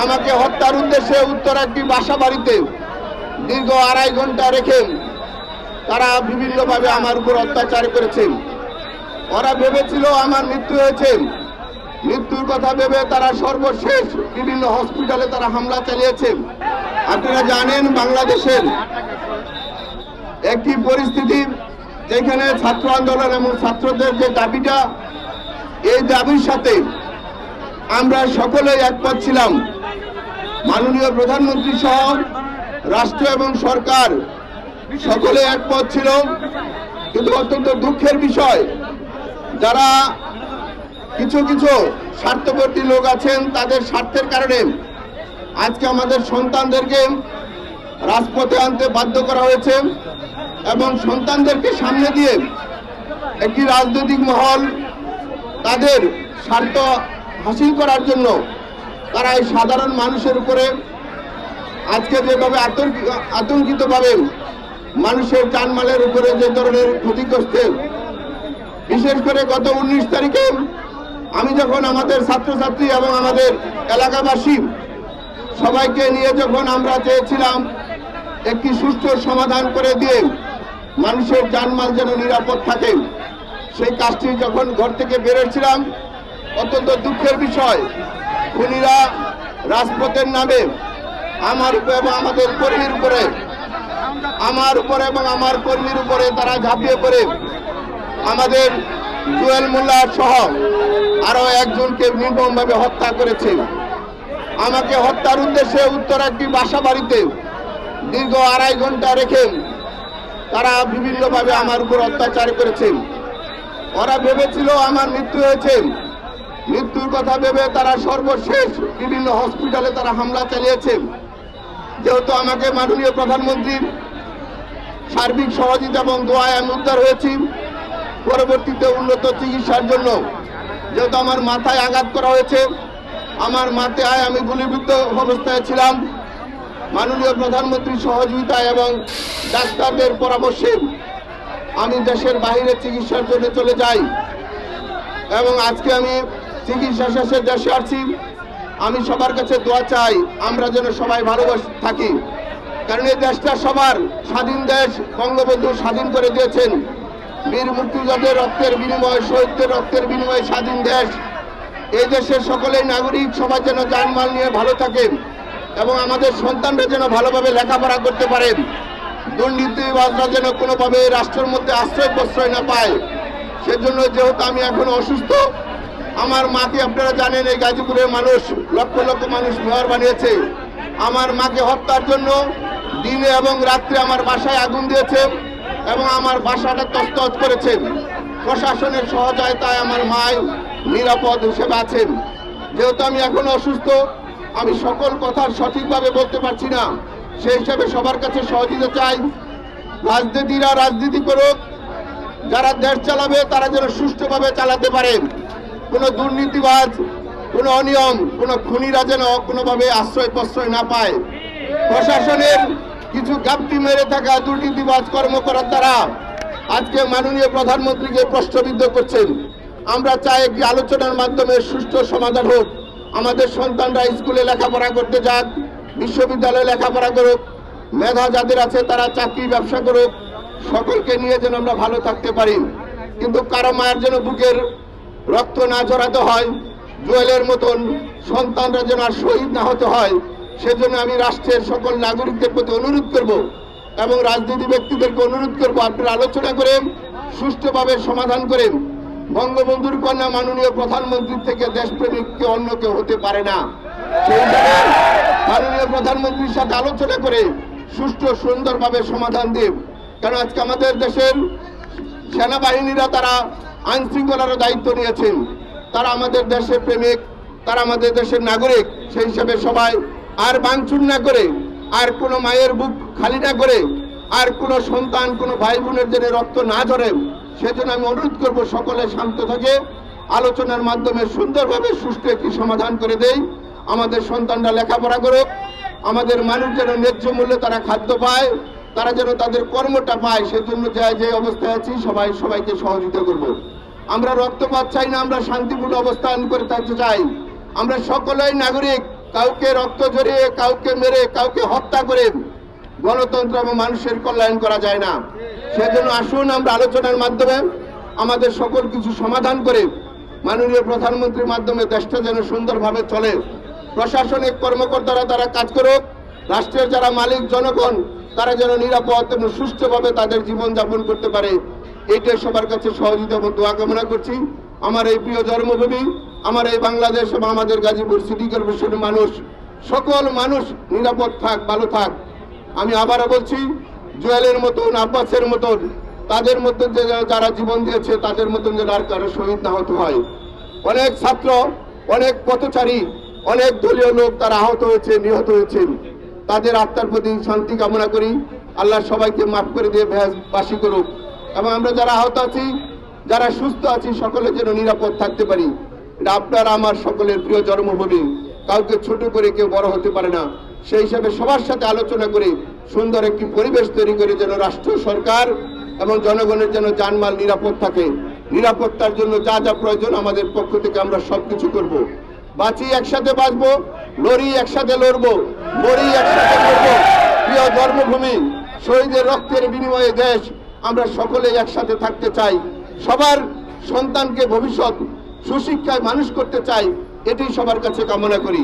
আমাকে হত্যার উদ্দেশ্যে উত্তর একটি বাসা বাড়িতে দীর্ঘ 2.5 ঘন্টা রেখে তারা বিভিন্নভাবে আমার উপর অত্যাচার করেছেন। ওরা ভেবেছিল আমার মৃত্যু হয়েছে, মৃত্যুর কথা ভেবে তারা সর্বশেষ বিভিন্ন হসপিটালে তারা হামলা চালিয়েছে। আপনারা জানেন বাংলাদেশের একটি পরিস্থিতি যেখানে ছাত্র আন্দোলন এবং ছাত্রদের যে দাবিটা, এই দাবির সাথে আমরা সকলেই একমত ছিলাম। মাননীয় প্রধানমন্ত্রী সহ রাষ্ট্র এবং সরকার সকলে একমত ছিল। কিন্তু অত্যন্ত দুঃখের বিষয়, যারা কিছু কিছু স্বার্থবর্তী লোক আছেন, তাদের স্বার্থের কারণে আজকে আমাদের সন্তানদেরকে রাজপথে আনতে বাধ্য করা হয়েছে এবং সন্তানদেরকে সামনে দিয়ে একটি রাজনৈতিক মহল তাদের স্বার্থ হাসিল করার জন্য তারা এই সাধারণ মানুষের উপরে আজকে যেভাবে আতঙ্কিতভাবে মানুষের জানমালের উপরে যে ধরনের ক্ষতি করছে। বিশেষ করে গত 19 তারিখে আমি যখন আমাদের ছাত্রছাত্রী এবং আমাদের এলাকাবাসী সবাইকে নিয়ে যখন আমরা চেয়েছিলাম একটি সুষ্ঠু সমাধান করে দিয়ে মানুষের জানমাল যেন নিরাপদ থাকে, সেই কাজটি যখন ঘর থেকে বেরোচ্ছিলাম, অত্যন্ত দুঃখের বিষয়, খুনিরা রাজপথের নামে আমার উপরে এবং আমাদের কর্মীর উপরে এবং আমার কর্মীর উপরে তারা ঝাঁপিয়ে পড়ে আমাদের জুয়েল মোল্লা সহ আরো একজনকে নির্মমভাবে হত্যা করেছে। আমাকে হত্যার উদ্দেশ্যে উত্তর একটি বাসা বাড়িতে দীর্ঘ 2.5 ঘন্টা রেখে তারা বিভিন্নভাবে আমার উপর অত্যাচার করেছে। ওরা ভেবেছিল আমার মৃত্যু হয়েছে, মৃত্যুর কথা ভেবে তারা সর্বশেষ বিভিন্ন হসপিটালে তারা হামলা চালিয়েছে। যেহেতু আমাকে মাননীয় প্রধানমন্ত্রীর সার্বিক সহযোগিতা এবং দোয়ায় আমি উদ্ধার হয়েছি, পরবর্তীতে উন্নত চিকিৎসার জন্য যেহেতু আমার মাথায় আঘাত করা হয়েছে, আমার মাথায় আমি গুলিবিদ্ধ অবস্থায় ছিলাম, মাননীয় প্রধানমন্ত্রীর সহযোগিতায় এবং ডাক্তারদের পরামর্শে আমি দেশের বাইরে চিকিৎসার জন্য চলে যাই এবং আজকে আমি চিকিৎসা শেষে দেশে আসছি। আমি সবার কাছে দোয়া চাই আমরা যেন সবাই ভালোবাসে থাকি, কারণ এই দেশটা সবার স্বাধীন দেশ। বঙ্গবন্ধু স্বাধীন করে দিয়েছেন, বীর মুক্তিযোদ্ধাদের রক্তের বিনিময়ে, শহীদদের রক্তের বিনিময়ে স্বাধীন দেশ। এই দেশের সকলেই নাগরিক সবাই যেন জানমাল নিয়ে ভালো থাকে এবং আমাদের সন্তানরা যেন ভালোভাবে লেখাপড়া করতে পারে, দুর্নীতিবাজরা যেন কোনোভাবে রাষ্ট্রের মধ্যে আশ্রয় প্রশ্রয় না পায়। সেজন্য যেহেতু আমি এখন অসুস্থ, আমার মাকে আপনারা জানেন এই গাজীপুরের মানুষ লক্ষ লক্ষ মানুষ মেয়র বানিয়েছে। আমার মাকে হত্যার জন্য দিনে এবং রাত্রে আমার বাসায় আগুন দিয়েছে এবং আমার বাসাটা তছনছ করেছে। প্রশাসনের সহযোগিতায় আমার মা নিরাপদ হিসেবে আছেন। যেহেতু আমি এখন অসুস্থ, আমি সকল কথা সঠিকভাবে বলতে পারছি না, সেই হিসাবে সবার কাছে সহযোগিতা চাই। রাজনীতিরা রাজনীতি করুক, যারা দেশ চালাবে তারা যেন সুষ্ঠুভাবে চালাতে পারে, কোনো দুর্নীতিবাজ, কোনো অনিয়ম, কোনো খুনিরা যেন কোনোভাবে আশ্রয় প্রশ্রয় না পায়। প্রশাসনের কিছু গাপ্তি মেরে থাকা দুর্নীতিবাজ কর্মকর্তারা আজকে মাননীয় প্রধানমন্ত্রীকে প্রশ্নবিদ্ধ করছেন। আমরা চাই একটি আলোচনার মাধ্যমে সুষ্ঠু সমাধান হোক। আমাদের সন্তানরা স্কুলে লেখাপড়া করতে যাক, বিশ্ববিদ্যালয়ে লেখাপড়া করুক, মেধা যাদের আছে তারা চাকরি ব্যবসা করুক, সকলকে নিয়ে যেন আমরা ভালো থাকতে পারি। কিন্তু কারো মায়ের যেন বুকের রক্ত না ঝরাতে হয়, জুয়েলের মতন সন্তানরা যেন আর শহীদ না হতে হয়, সেজন্য আমি রাষ্ট্রের সকল নাগরিকদের প্রতি অনুরোধ করব এবং রাজনীতি ব্যক্তিদেরকে অনুরোধ করব, আপনারা আলোচনা করে সুষ্ঠুভাবে সমাধান করেন। বঙ্গবন্ধুর কন্যা মাননীয় প্রধানমন্ত্রীর থেকে দেশপ্রেমিককে অন্য কেউ হতে পারে না। সেই জায়গায় মাননীয় প্রধানমন্ত্রীর সাথে আলোচনা করে সুষ্ঠু সুন্দরভাবে সমাধান দেব। কারণ আজকে আমাদের দেশের সেনাবাহিনীরা তারা আইন শৃঙ্খলার দায়িত্ব নিয়েছেন, তারা আমাদের দেশের প্রেমিক, তারা আমাদের দেশের নাগরিক। সেই হিসাবে সবাই আর ভাঙচুর না করে, আর কোনো মায়ের বুক খালি না করে, আর কোনো সন্তান, কোনো ভাই বোনের যেন রক্ত না ঝরে, সেজন্য আমি অনুরোধ করব সকলে শান্ত থাকে, আলোচনার মাধ্যমে সুন্দরভাবে সুষ্ঠু একটি সমাধান করে দেই। আমাদের সন্তানরা লেখাপড়া করুক, আমাদের মানুষ যেন ন্যায্য মূল্যে তারা খাদ্য পায়, তারা যেন তাদের কর্মটা পায়। সেজন্য যে অবস্থায় আছি সবাইকে সহযোগিতা করব। আমরা রক্তপাত চাই না, আমরা শান্তিপূর্ণ অবস্থান করে থাকতে চাই। আমরা সকলেই নাগরিক, কাউকে রক্ত ঝরিয়ে, কাউকে মেরে, কাউকে হত্যা করে গণতন্ত্র এবং মানুষের কল্যাণ করা যায় না। সেজন্য আসুন আমরা আলোচনার মাধ্যমে আমাদের সকল কিছু সমাধান করে মাননীয় প্রধানমন্ত্রীর মাধ্যমে দেশটা যেন সুন্দরভাবে চলে। প্রশাসনিক কর্মকর্তারা তারা কাজ করুক, রাষ্ট্রের যারা মালিক জনগণ তারা যেন নিরাপদ এবং সুষ্ঠুভাবে তাদের জীবনযাপন করতে পারে। এইটাই সবার কাছে সহযোগিতা এবং দোয়া কামনা করছি। আমার এই প্রিয় জন্মভূমি, আমার এই বাংলাদেশ এবং আমাদের গাজীপুর সিটি কর্পোরেশনের মানুষ, সকল মানুষ নিরাপদ থাক, ভালো থাক। আমি আবারও বলছি, জুয়েলের মতন, আব্বাসের মতন, তাদের মতন যে যারা জীবন দিয়েছে তাদের মতন যেন আর কারো শহীদ না হতে হয়। অনেক ছাত্র, অনেক পথচারী, অনেক দলীয় লোক তারা আহত হয়েছে, নিহত হয়েছেন। তাদের আত্মার প্রতি শান্তি কামনা করি। আল্লাহ সবাইকে মাফ করে দিয়ে বাসী করুক এবং আমরা যারা আহত আছি, যারা সুস্থ আছি, সকলে যেন নিরাপদ থাকতে পারি। এটা আপনার আমার সকলের প্রিয় জন্মভূমি, কাউকে ছোট করে কেউ বড় হতে পারে না। সেই হিসাবে সবার সাথে আলোচনা করে সুন্দর একটি পরিবেশ তৈরি করে যেন রাষ্ট্র, সরকার এবং জনগণের যেন জানমাল নিরাপদ থাকে। নিরাপত্তার জন্য যা যা প্রয়োজন আমাদের পক্ষ থেকে আমরা সবকিছু করব। বাঁচি একসাথে বাঁচবো, লড়ি একসাথে লড়বো, মরি একসাথে মরবো। প্রিয় জন্মভূমি, শহীদের রক্তের বিনিময়ে দেশ, আমরা সকলেই একসাথে থাকতে চাই। সবার সন্তানকে ভবিষ্যৎ সুশিক্ষায় মানুষ করতে চাই, এটি সবার কাছে কামনা করি।